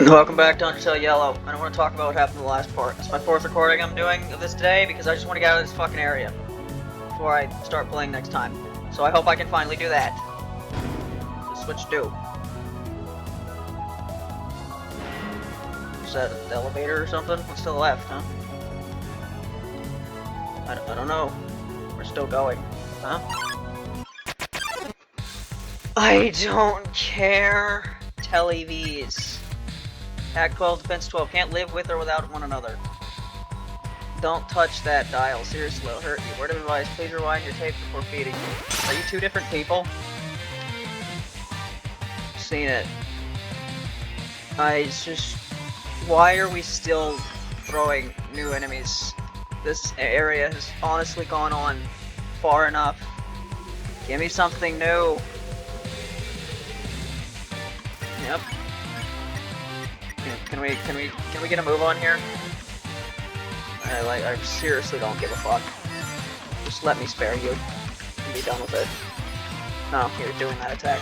Welcome back to Undertale Yellow. I don't want to talk about what happened in the last part. It's my fourth recording I'm doing of this today because I just want to get out of this fucking area before I start playing next time. So I hope I can finally do that. Just switch do. Is that an elevator or something? What's to the left, huh? I don't know. We're still going. Huh? I don't care. Televs. Act 12, Defense 12. Can't live with or without one another. Don't touch that dial. Seriously, it'll hurt you. Word of advice, please rewind your tape before feeding you. Are you two different people? Seen it. Why are we still throwing new enemies? This area has honestly gone on far enough. Give me something new. Yep. Can we get a move on here? I seriously don't give a fuck. Just let me spare you and be done with it. No, you're doing that attack.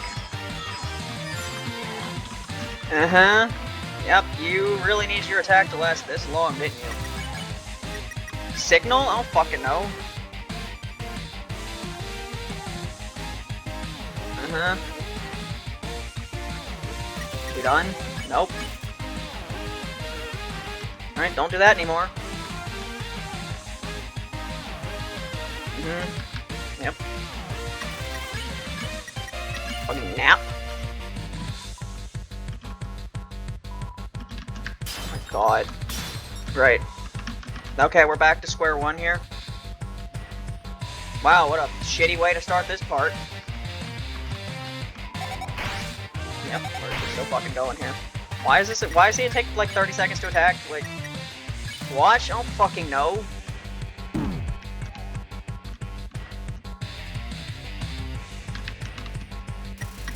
Uh-huh. Yep, you really need your attack to last this long, didn't you? Signal? I don't fucking know. Uh-huh. You done? Nope. Alright, don't do that anymore. Yep. Fucking nap. Oh my god. Right. Okay, we're back to square one here. Wow, what a shitty way to start this part. Yep, we're still fucking going here. Why is it take like 30 seconds to attack? Like, watch? I don't fucking know.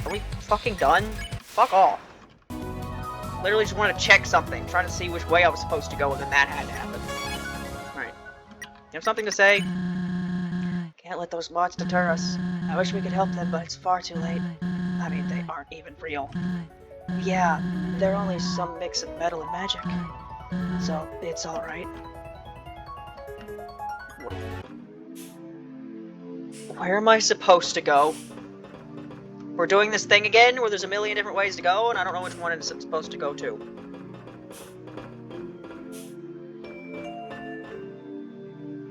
Are we fucking done? Fuck off. Literally just wanted to check something, trying to see which way I was supposed to go, and then that had to happen. Alright. You have something to say? Can't let those mods deter us. I wish we could help them, but it's far too late. I mean, they aren't even real. Yeah, they're only some mix of metal and magic. So, it's alright. Where am I supposed to go? We're doing this thing again where there's a million different ways to go, and I don't know which one it's supposed to go to.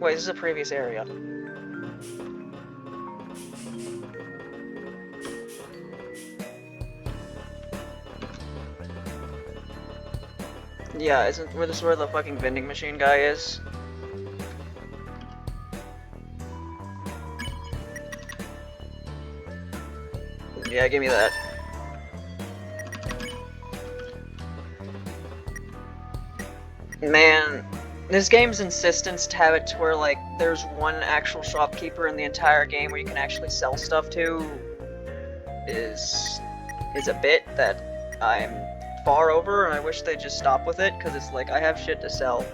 Wait, this is a previous area. Yeah, isn't this where the fucking vending machine guy is? Yeah, give me that. Man, this game's insistence to have it to where, like, there's one actual shopkeeper in the entire game where you can actually sell stuff to is a bit that I'm far over, and I wish they'd just stop with it, because it's like, I have shit to sell,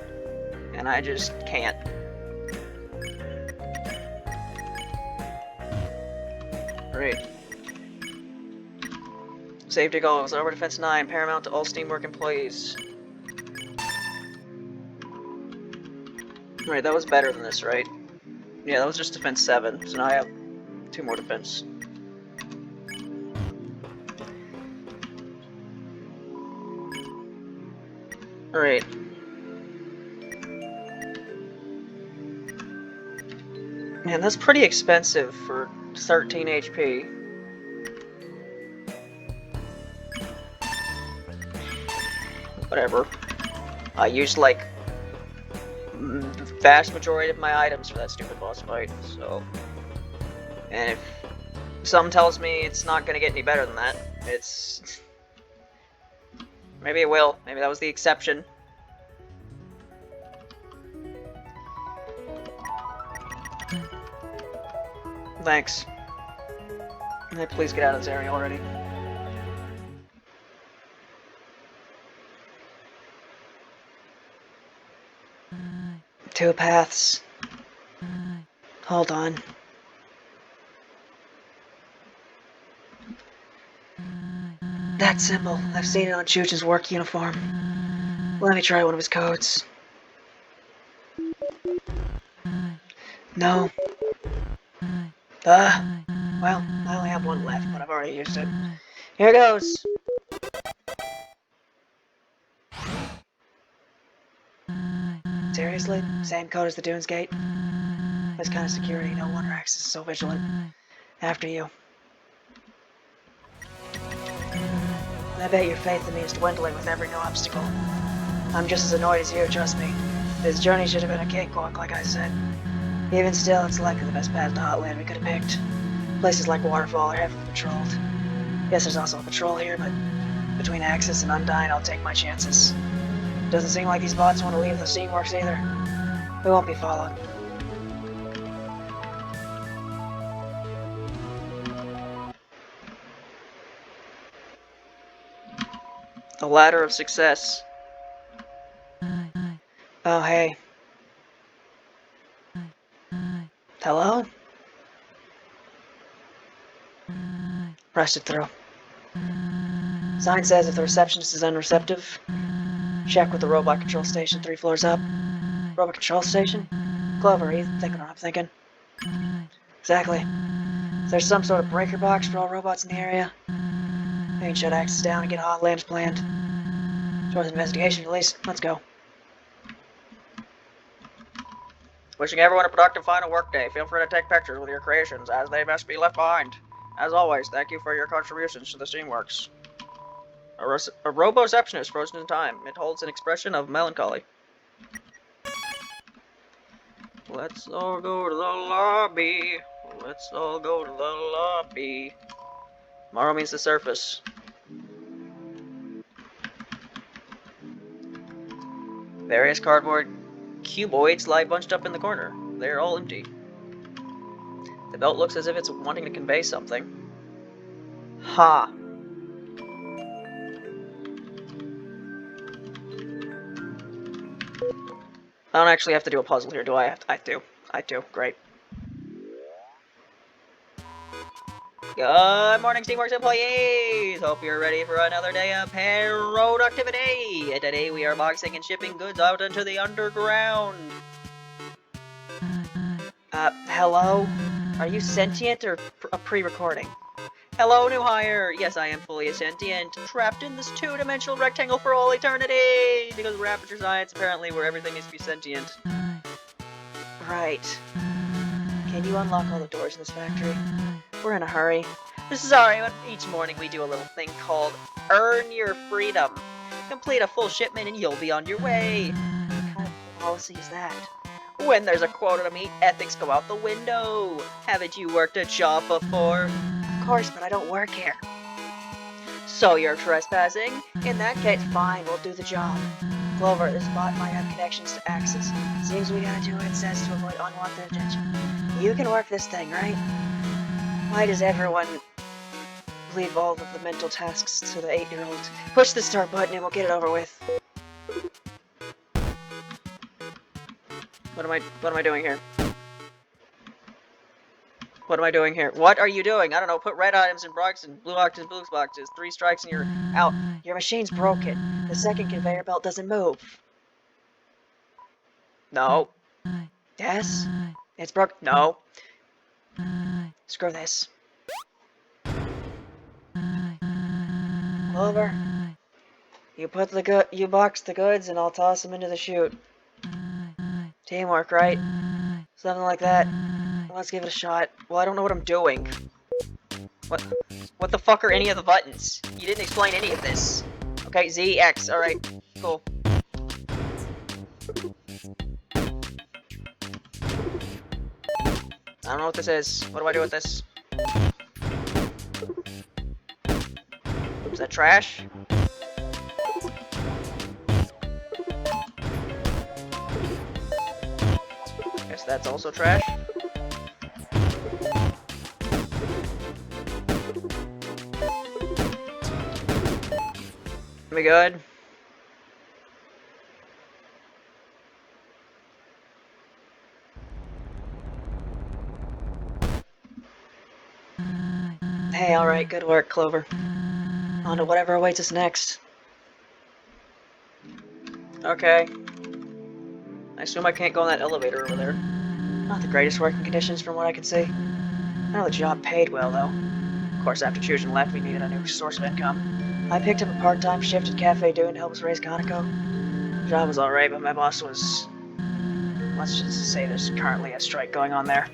and I just can't. Great. Safety goals, Over Defense 9, paramount to all Steamworks employees. Right, that was better than this, right? Yeah, that was just Defense 7, so now I have 2 more defense. Alright. Man, that's pretty expensive for 13 HP. Whatever. I used, like, the vast majority of my items for that stupid boss fight, so... And if something tells me it's not gonna get any better than that, it's... Maybe it will. Maybe that was the exception. Thanks. Hey, please get out of this area already. Two paths. Hold on. That symbol. I've seen it on Chooch's work uniform. Let me try one of his codes. No. Well, I only have one left, but I've already used it. Here goes. Seriously? Same code as the Dunes Gate? This kind of security, no wonder Axis is so vigilant. After you. I bet your faith in me is dwindling with every new obstacle. I'm just as annoyed as you, trust me. This journey should have been a cakewalk, like I said. Even still, it's likely the best path to Hotland we could have picked. Places like Waterfall are heavily patrolled. Yes, there's also a patrol here, but between Axis and Undyne, I'll take my chances. Doesn't seem like these bots want to leave the Steamworks either. We won't be followed. The ladder of success. Oh, hey. Hello? Rushed it through. Sign says if the receptionist is unreceptive, check with the robot control station 3 floors up. Robot control station? Clover, are you thinking what I'm thinking? Exactly. If there's some sort of breaker box for all robots in the area, we can shut Axis down and get Hotland planned. Towards investigation, at least. Let's go. Wishing everyone a productive final workday. Feel free to take pictures with your creations, as they must be left behind. As always, thank you for your contributions to the Steamworks. A robo-receptionist frozen in time. It holds an expression of melancholy. Let's all go to the lobby. Let's all go to the lobby. Tomorrow means the surface. Various cardboard cuboids lie bunched up in the corner. They're all empty. The belt looks as if it's wanting to convey something. Ha! I don't actually have to do a puzzle here, do I? I do. I do. Great. Good morning, Steamworks employees! Hope you're ready for another day of productivity! Today we are boxing and shipping goods out into the underground. Hello? Are you sentient or a pre-recording? Hello, new hire! Yes, I am fully sentient, trapped in this two-dimensional rectangle for all eternity! Because we're aperture science, apparently, where everything needs to be sentient. Right. Can you unlock all the doors in this factory? We're in a hurry. Sorry, but each morning we do a little thing called Earn Your Freedom. Complete a full shipment and you'll be on your way. What kind of policy is that? When there's a quota to meet, ethics go out the window. Haven't you worked a job before? Of course, but I don't work here. So you're trespassing? In that case, fine, we'll do the job. Clover, this bot might have connections to Axis. Seems we gotta do what it says to avoid unwanted attention. You can work this thing, right? Why does everyone leave all of the mental tasks to the 8-year-old? Push the start button and we'll get it over with. What am I doing here? What am I doing here? What are you doing? I don't know, put red items in boxes and blue items in blue boxes. 3 strikes and you're out. Your machine's broken. The second conveyor belt doesn't move. No. Yes? It's broke. No. Screw this. Clover, you box the goods and I'll toss them into the chute. Teamwork, right? Something like that. Let's give it a shot. Well, I don't know what I'm doing. What the fuck are any of the buttons? You didn't explain any of this. Okay, Z, X, alright, cool. I don't know what this is. What do I do with this? Is that trash? Guess that's also trash. We good? Hey, alright, good work, Clover. On to whatever awaits us next. Okay. I assume I can't go in that elevator over there. Not the greatest working conditions from what I can see. I know the job paid well, though. Of course, after Chujin left, we needed a new source of income. I picked up a part-time shift at Cafe Dune to help us raise Kaneko. The job was alright, but my boss was... Let's just say there's currently a strike going on there.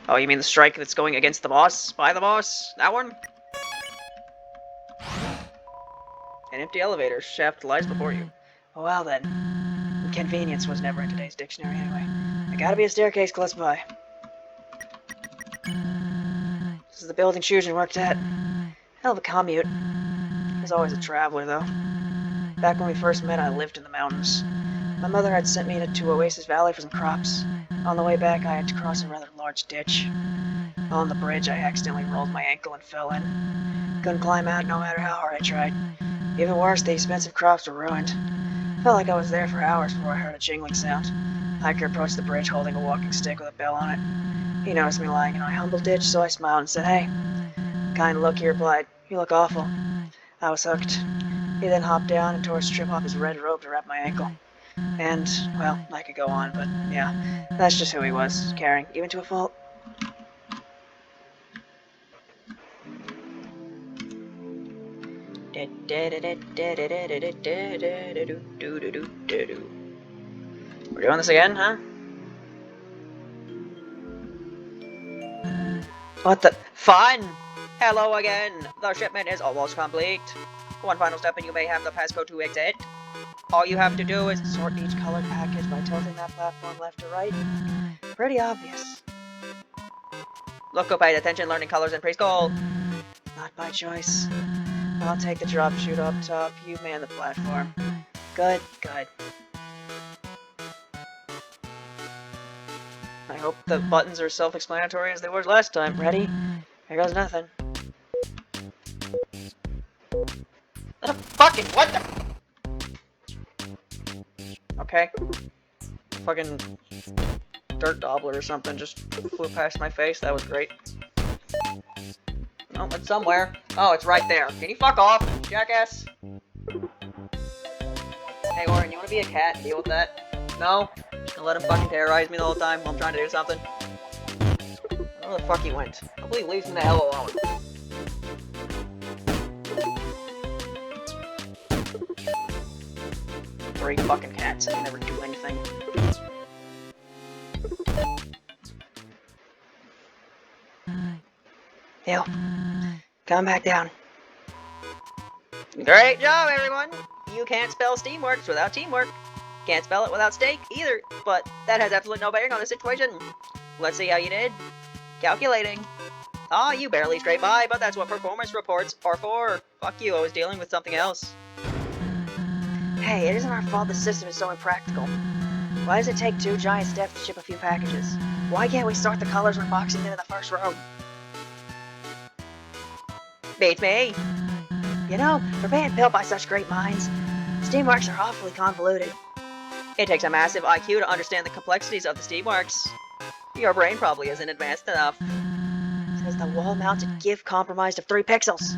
Oh, you mean the strike that's going against the boss? By the boss? That one? An empty elevator shaft lies before you. Oh, well then. Inconvenience was never in today's dictionary anyway. There gotta be a staircase close by. This is the building Shujin worked at. Hell of a commute. He was always a traveler, though. Back when we first met, I lived in the mountains. My mother had sent me to Oasis Valley for some crops. On the way back, I had to cross a rather large ditch. On the bridge, I accidentally rolled my ankle and fell in. Couldn't climb out no matter how hard I tried. Even worse, the expensive crops were ruined. Felt like I was there for hours before I heard a jingling sound. Hiker approached the bridge holding a walking stick with a bell on it. He noticed me lying in a humble ditch, so I smiled and said, "Hey." Kind look, he replied, "You look awful." I was hooked. He then hopped down and tore a strip off his red robe to wrap my ankle. And, well, I could go on, but yeah, that's just who he was, caring, even to a fault. We're doing this again, huh? What the? Fun! Hello again! The shipment is almost complete. One final step and you may have the passcode to exit. All you have to do is sort each colored package by tilting that platform left to right. Pretty obvious. Look up, pay attention, learning colors in preschool. Not by choice. I'll take the drop chute up top, you man the platform. Good, good. I hope the buttons are self-explanatory as they were last time. Ready? Here goes nothing. What the? Okay. Fucking dirt daubler or something just flew past my face. That was great. Oh, it's somewhere. Oh, it's right there. Can you fuck off, jackass? Hey, Warren, you wanna be a cat and deal with that? No? Just gonna let him fucking terrorize me the whole time while I'm trying to do something? Where the fuck he went? Hopefully he leaves me the hell alone. Great fucking cats, and they never do anything. Ew. Come back down. Great job, everyone! You can't spell Steamworks without teamwork. Can't spell it without steak, either, but that has absolutely no bearing on the situation. Let's see how you did. Calculating. Ah, you barely scraped by, but that's what performance reports are for. Fuck you, I was dealing with something else. Hey, it isn't our fault the system is so impractical. Why does it take 2 giant steps to ship a few packages? Why can't we sort the colors when boxing into the first row? Beats me. You know, for being built by such great minds, Steamworks are awfully convoluted. It takes a massive IQ to understand the complexities of the Steamworks. Your brain probably isn't advanced enough. Says the wall-mounted GIF compromised of 3 pixels.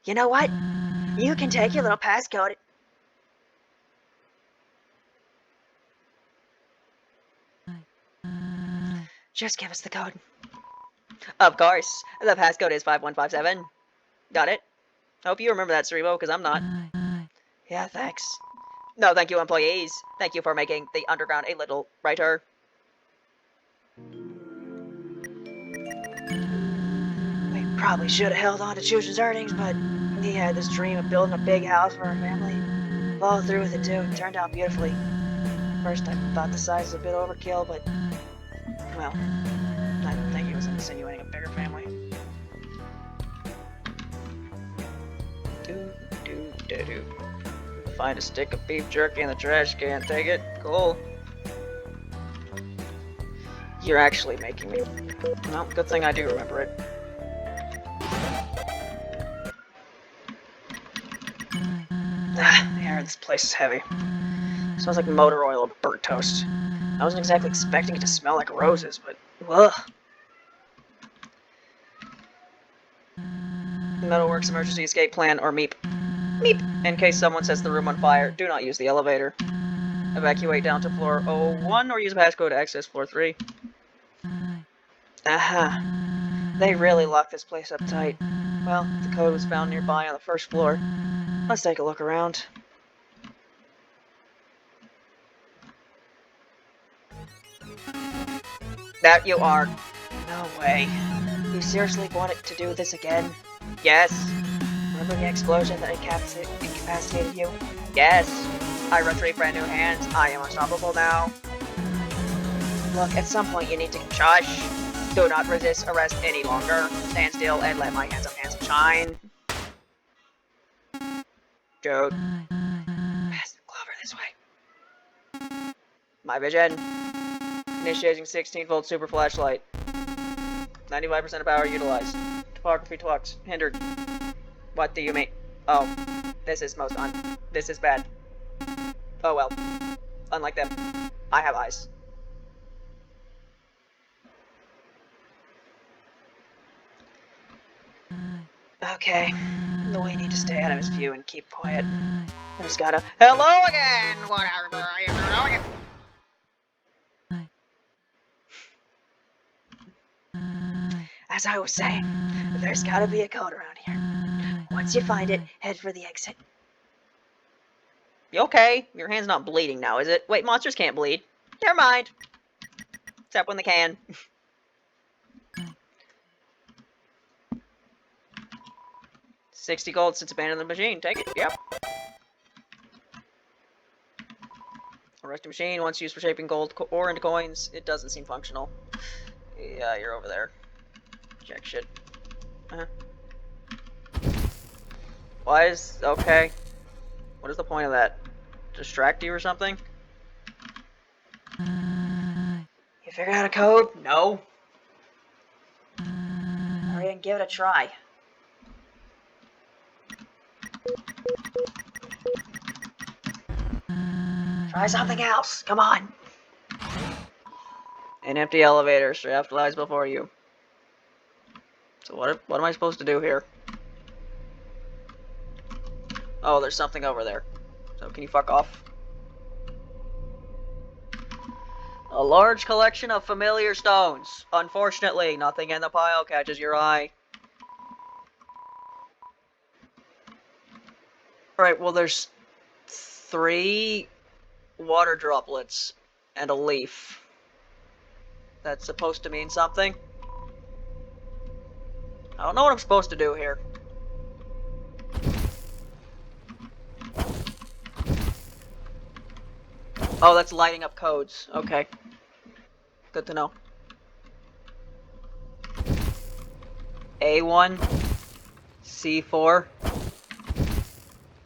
You know what? You can take your little passcode. Just give us the code. Of course. The passcode is 5157. Got it? Hope you remember that, Cerebro, because I'm not. Yeah, thanks. No, thank you, employees. Thank you for making the underground a little brighter. We probably should have held on to Chujin's earnings, but he had this dream of building a big house for our family. Followed through with it, too. It turned out beautifully. First, I thought the size was a bit overkill, but... well, I don't think he was insinuating a bigger family. Do. Find a stick of beef jerky in the trash can. Take it. Cool. You're actually making me... well, good thing I do remember it. The air in this place is heavy. It smells like motor oil or burnt toast. I wasn't exactly expecting it to smell like roses, but... ugh. Metalworks emergency escape plan, or MEEP. MEEP! In case someone sets the room on fire, do not use the elevator. Evacuate down to floor 01 or use a passcode to access floor 3. Aha. They really locked this place up tight. Well, the code was found nearby on the first floor. Let's take a look around. That you are. No way. You seriously wanted to do this again? Yes. Remember the explosion that incapacitated you? Yes. I retrieve brand new hands. I am unstoppable now. Look, at some point you need to shush. Do not resist arrest any longer. Stand still and let my handsome shine. Dude. Pass the clover this way. My vision. Initiating 16-volt super flashlight. 95% of power utilized. Topography twux. Hindered. What do you mean? Oh. This is this is bad. Oh well. Unlike them, I have eyes. Okay. We need to stay out of his view and keep quiet. I just gotta... Hello again! Whatever are you doing? As I was saying, there's gotta be a code around here. Once you find it, head for the exit. You okay? Your hand's not bleeding now, is it? Wait, monsters can't bleed. Never mind. Except when they can. 60 gold since abandoning the machine. Take it. Yep. Arrest the machine. Once used for shaping gold ore into coins, it doesn't seem functional. Yeah, you're over there. Jack shit. Why is... Okay. What is the point of that? Distract you or something? You figured out a code? No. Hurry and give it a try. Try something else. Come on. An empty elevator straight after lies before you. So what am I supposed to do here? Oh, there's something over there. So can you fuck off? A large collection of familiar stones. Unfortunately, nothing in the pile catches your eye. Right, well there's 3 water droplets and a leaf. That's supposed to mean something. I don't know what I'm supposed to do here. Oh, that's lighting up codes. Okay. Good to know. A1, C4,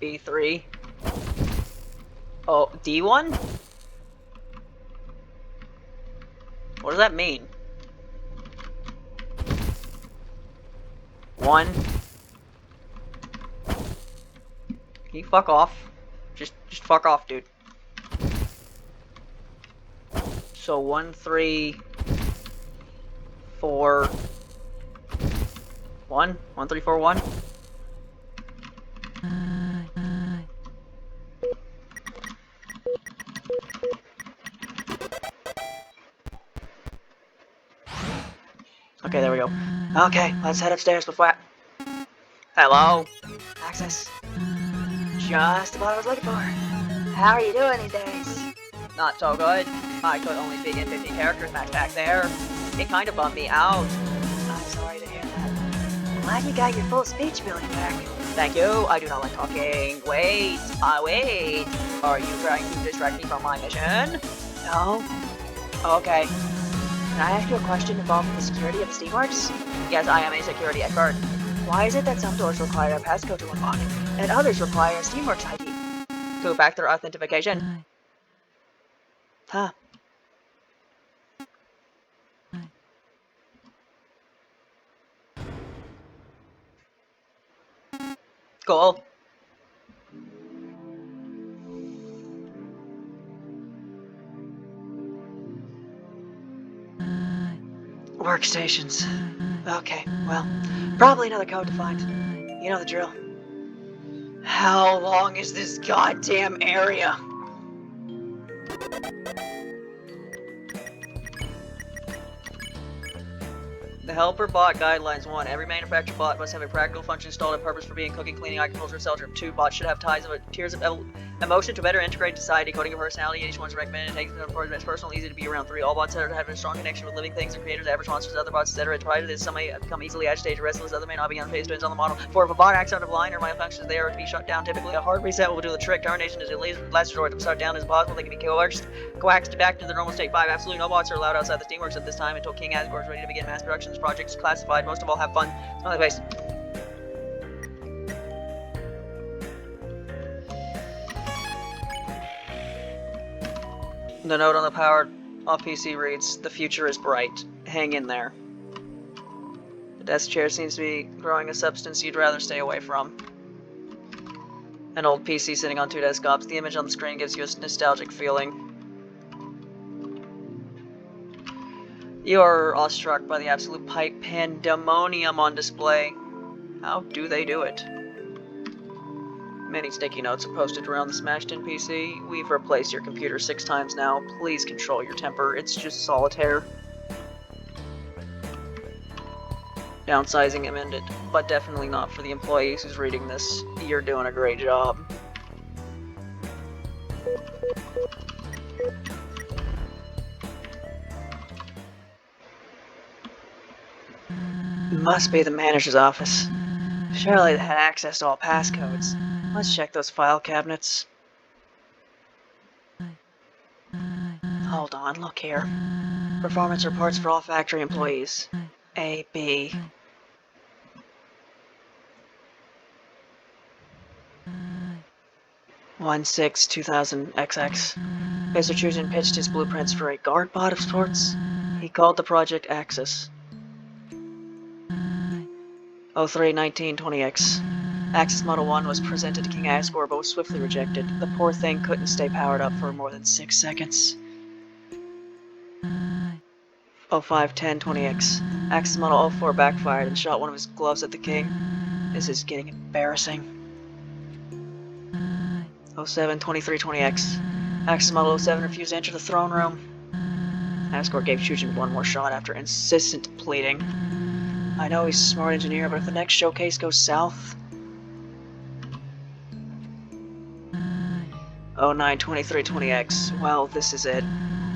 B3. Oh, D1? What does that mean? 1. Can you fuck off? Just fuck off, dude. So 1, 3, 4, 1? 1, 3, 4, 1? Okay, there we go. Okay, let's head upstairs before Hello? Access. Just what I was looking for. How are you doing these days? Not so good. I could only speak in 50 characters max back there. It kind of bummed me out. I'm sorry to hear that. I'm glad you got your full speech ability back. Thank you. I do not like talking. Wait. Wait. Are you trying to distract me from my mission? No. Okay. Can I ask you a question involving the security of the Steamworks? Yes, I am a security expert. Why is it that some doors require a passcode to unlock, and others require a Steamworks ID? Two-factor authentication. Huh. Cool. Workstations. Okay, well, probably another code to find. You know the drill. How long is this goddamn area? The Helper Bot Guidelines 1. Every manufactured bot must have a practical function installed and purpose for being cooking, cleaning, agriculture, shelter. 2. Bots should have tiers of emotion to better integrate society, coding of personality. Each one's recommended and takes important as personal, easy to be around. 3. All bots that have a strong connection with living things and creators, average monsters, other bots, etc. Provided that some may become easily agitated, restless, other may not be unfazed, depends on the model. 4. If a bot acts out of line or malfunctions, they are to be shut down. Typically, a hard reset will do the trick. Termination is a last resort. To shut down as possible, they can be coaxed back to their normal state. 5. Absolutely no bots are allowed outside the Steamworks at this time until King Asgore is ready to begin mass production. This project is classified. Most of all, have fun. Smiley face. The note on the powered off PC reads, "The future is bright. Hang in there." The desk chair seems to be growing a substance you'd rather stay away from. An old PC sitting on 2 desktops. The image on the screen gives you a nostalgic feeling. You are awestruck by the absolute pandemonium on display. How do they do it? Many sticky notes are posted around the smashed-in PC. We've replaced your computer 6 times now. Please control your temper. It's just solitaire. Downsizing amended, but definitely not for the employees who's reading this. You're doing a great job. Must be the manager's office. Surely they had access to all passcodes. Let's check those file cabinets. Hold on, look here. Performance reports for all factory employees. A, B. (1/6, 2000 XX). Mr. Chujin pitched his blueprints for a guard bot of sorts. He called the project Axis. 03/19/20X. Axis Model 1 was presented to King Asgore but was swiftly rejected. The poor thing couldn't stay powered up for more than 6 seconds. 05/10/20X. Axis Model 04 backfired and shot one of his gloves at the king. This is getting embarrassing. 07/23/20X. Axis Model 07 refused to enter the throne room. Asgore gave Chujin one more shot after insistent pleading. I know he's a smart engineer, but if the next showcase goes south... 09/23/20X. Well, this is it.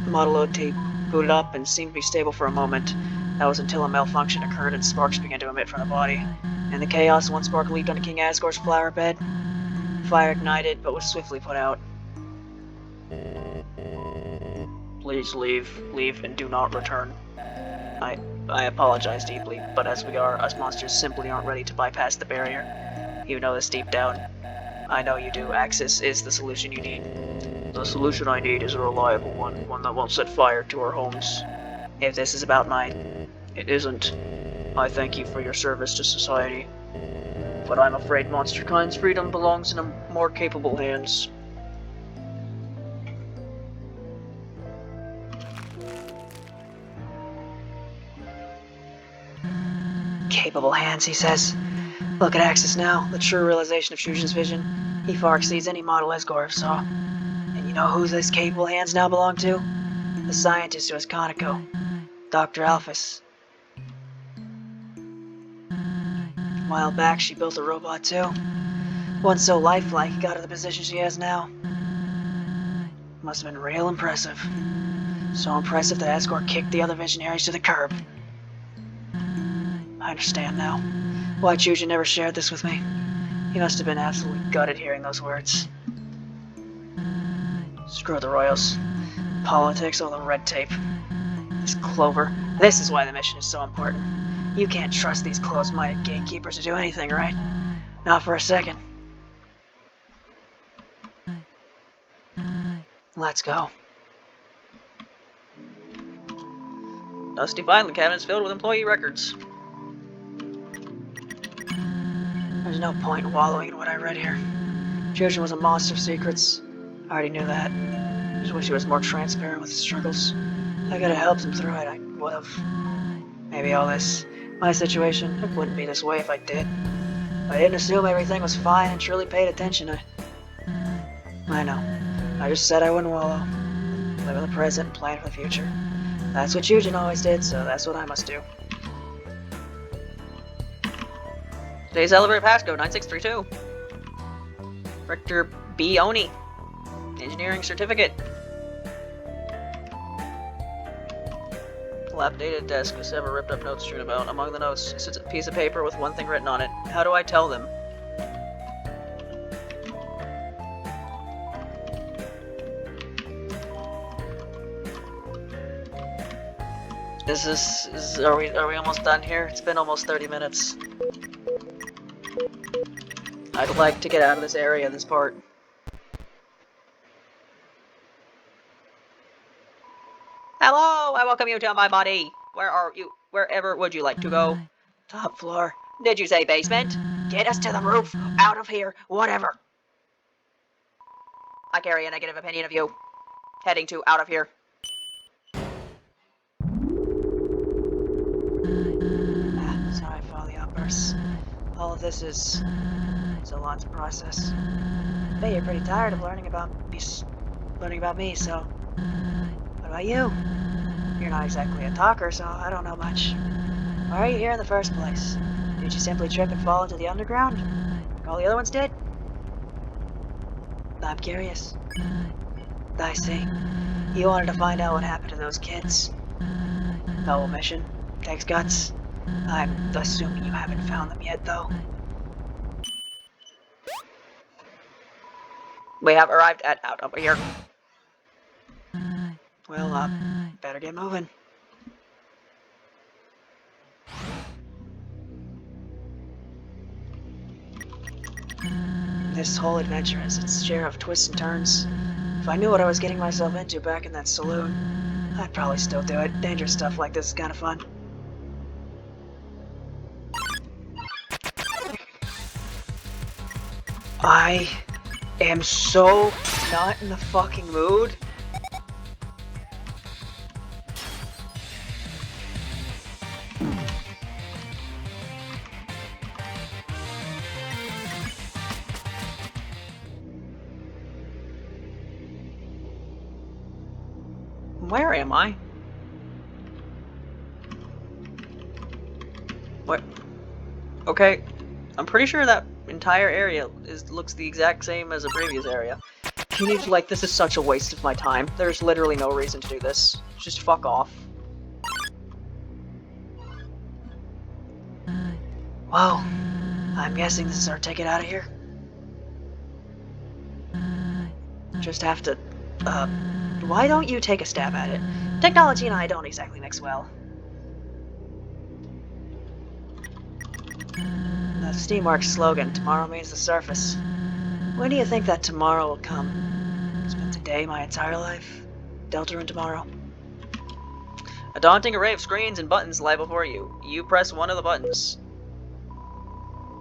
The model O tape booted up and seemed to be stable for a moment. That was until a malfunction occurred and sparks began to emit from the body. In the chaos, one spark leaped onto King Asgore's flower bed. Fire ignited, but was swiftly put out. Please leave, and do not return. I apologize deeply, but as we are, us monsters simply aren't ready to bypass the barrier. You know this deep down. I know you do. Axis is the solution you need. The solution I need is a reliable one that won't set fire to our homes. If this is about mine, it isn't. I thank you for your service to society. But I'm afraid Monsterkind's freedom belongs in more capable hands. Capable hands, he says. Look at Axis now, the true realization of Chujin's vision. He far exceeds any model Asgore saw. And you know who these capable hands now belong to? The scientist who has Kaneko, Dr. Alphys. A while back, she built a robot too. One so lifelike he got her the position she has now. Must have been real impressive. So impressive that Asgore kicked the other visionaries to the curb. I understand now why Chujin never shared this with me. He must have been absolutely gutted hearing those words. Screw the royals. Politics, all the red tape. This Clover. This is why the mission is so important. You can't trust these closed-minded gatekeepers to do anything, right? Not for a second. Let's go. Dusty filing cabinets filled with employee records. There's no point in wallowing in what I read here. Chujin was a monster of secrets. I already knew that. I just wish he was more transparent with his struggles. I could have helped him through it, I would've. Maybe all this, my situation, it wouldn't be this way if I did. I didn't assume everything was fine and truly paid attention. I know. I just said I wouldn't wallow. Live in the present and plan for the future. That's what Yujin always did, so that's what I must do. Today's elevator passcode 9632. Rector B. Oni. Engineering certificate. Dilapidated desk with several ripped up notes strewn about. Among the notes sits a piece of paper with one thing written on it. How do I tell them? Are we almost done here? It's been almost 30 minutes. I'd like to get out of this area, this part. Hello, I welcome you to my body. Where are you? Wherever would you like to go? Top floor. Did you say basement? Get us to the roof. Out of here. Whatever. I carry a negative opinion of you. Heading to out of here. Sorry for all the outbursts. All of this is a lot to process. I bet you're pretty tired of learning about me, so what about you? You're not exactly a talker, so I don't know much. Why are you here in the first place? Did you simply trip and fall into the underground? Like all the other ones did? I'm curious. I see. You wanted to find out what happened to those kids. Noble mission. Takes guts. I'm assuming you haven't found them yet, though. We have arrived at out over here. Well, better get moving. This whole adventure has its share of twists and turns. If I knew what I was getting myself into back in that saloon, I'd probably still do it. Dangerous stuff like this is kind of fun. I am so not in the fucking mood. Where am I? What? Okay, I'm pretty sure that entire area looks the exact same as a previous area. Can you, like, this is such a waste of my time. There's literally no reason to do this. Just fuck off. Whoa. I'm guessing this is our ticket out of here. Just have to, why don't you take a stab at it? Technology and I don't exactly mix well. The Steamworks slogan, tomorrow means the surface. When do you think that tomorrow will come? Spent today my entire life. Delta and tomorrow. A daunting array of screens and buttons lie before you. You press one of the buttons.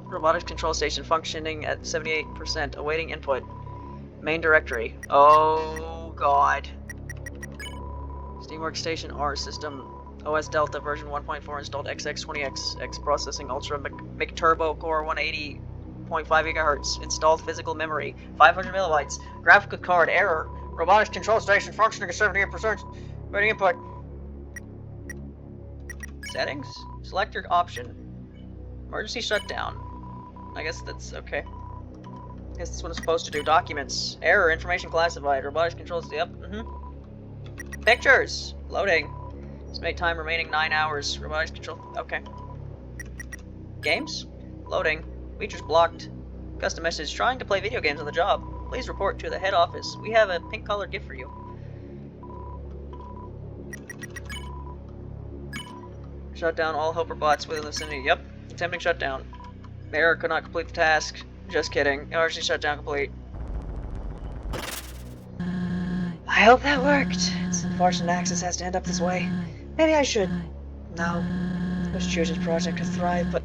Robotics control station functioning at 78%, awaiting input. Main directory. Oh god. Steamworks Station R system. OS Delta version 1.4 installed XX20X X processing Ultra McTurbo Core 180.5 GHz. Installed physical memory 500 MB. Graphical card error. Robotics control station functioning at 78%. Waiting input. Settings. Select your option. Emergency shutdown. I guess that's okay. I guess that's what it's supposed to do. Documents. Error. Information classified. Robotics controls. Yep. Pictures. Loading. Estimate time remaining 9 hours. Robotics control. Okay. Games. Loading. Features blocked. Custom message. Trying to play video games on the job. Please report to the head office. We have a pink colored gift for you. Shut down all helper bots within the vicinity. Yep. Attempting shutdown. Error, could not complete the task. Just kidding. Emergency shutdown complete. I hope that worked. It's unfortunate access has to end up this way. Maybe I should. No. Wish Choose's project could thrive, but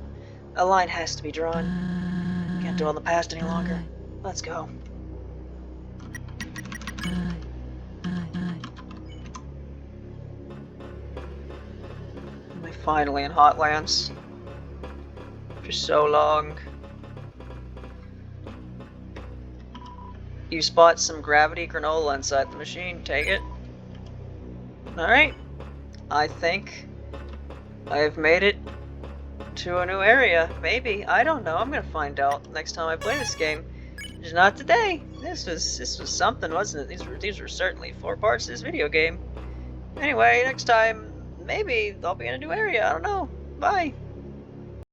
a line has to be drawn. Can't dwell on the past any longer. Let's go. We're finally in Hotlands. For so long. You spot some gravity granola inside the machine. Take it. Alright. I think I've made it to a new area. Maybe. I don't know. I'm gonna find out next time I play this game. Just not today. This was something, wasn't it? These were certainly 4 parts of this video game. Anyway, next time, maybe I'll be in a new area. I don't know. Bye.